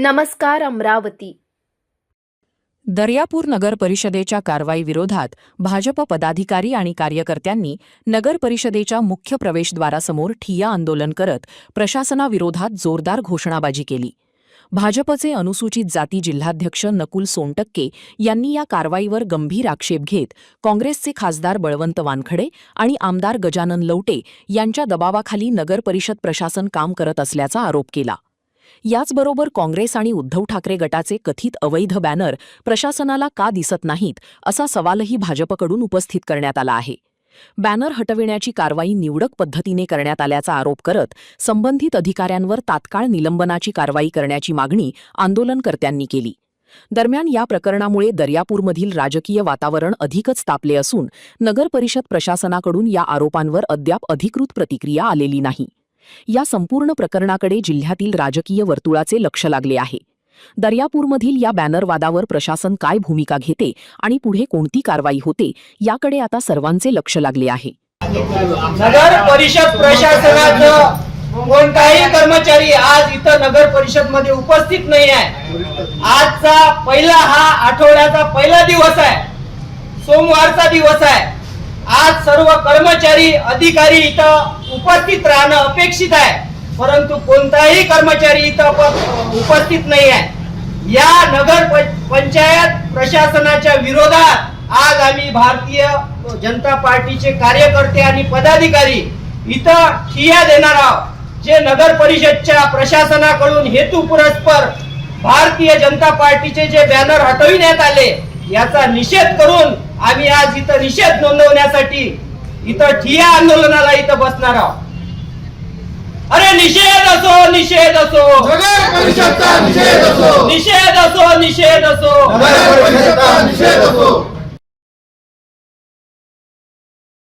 नमस्कार अमरावती। दर्यापूर नगर परिषदेच्या कारवाई विरोधात भाजप पदाधिकारी आणि कार्यकर्त्यांनी नगर परिषदेच्या मुख्य प्रवेशद्वारासमोर ठिय्या आंदोलन करत प्रशासनाविरोधात जोरदार घोषणाबाजी केली। भाजपचे अनुसूचित जाती जिल्हाध्यक्ष नकुल सोनटक्के यांनी या कारवाईवर गंभीर आक्षेप घेत काँग्रेसचे खासदार बळवंत वानखडे आणि आमदार गजानन लवटे यांच्या दबावाखाली नगर परिषद प्रशासन काम करत असल्याचा आरोप केला। याचबरोबर काँग्रेस आणि उद्धव ठाकरे गटाचे कथित अवैध बॅनर प्रशासनाला का दिसत नाहीत असा सवालही भाजपकडून उपस्थित करण्यात आला आहे। बॅनर हटविण्याची कारवाई निवडक पद्धतीने करण्यात आल्याचा आरोप करत संबंधित अधिकाऱ्यांवर तात्काळ निलंबनाची कारवाई करण्याची मागणी आंदोलनकर्त्यांनी केली। दरम्यान या प्रकरणामुळे दर्यापूरमधील राजकीय वातावरण अधिकच तापले असून नगर परिषद प्रशासनाकडून या आरोपांवर अद्याप अधिकृत प्रतिक्रिया आलेली नाही। या संपूर्ण प्रकरणाकडे जिल्ह्यातील राजकीय वर्तुळाचे लक्ष लागले आहे। दर्यापूरमधील या बॅनर वादावर प्रशासन काय भूमिका घेते आणि पुढे कोणती कारवाई होते याकडे आता सर्वांचे लक्ष लागले आहे। नगर परिषद प्रशासनाचं कोणताही कर्मचारी आज इथं नगर परिषद मध्ये उपस्थित नाही आहे। आजचा पहिला हा आठवड्याचा पहिला दिवस आहे, सोमवारचा दिवस आहे। आज सर्व कर्मचारी अधिकारी इथं उपस्थित राहणं अपेक्षित आहे, परंतु कोणताही कर्मचारी इथं उपस्थित नाही आहे। या नगर पंचायत प्रशासनाच्या विरोधात आज आम्ही भारतीय जनता पार्टीचे कार्यकर्ते आणि पदाधिकारी इथं ठिय्या देणार आहोत। जे नगर परिषदच्या प्रशासनाकडून हेतुपुरस्पर भारतीय जनता पार्टीचे जे बॅनर हटविण्यात आले याचा निषेध करून आम्ही आज इथं निषेध नोंदवण्यासाठी इथं ठिय्या आंदोलनाला इथं बसणार आहोत। अरे निषेध असो, निषेध असो, नगर परिषदचा निषेध असो, निषेध असो, निषेध असो, नगर परिषदचा निषेध असो।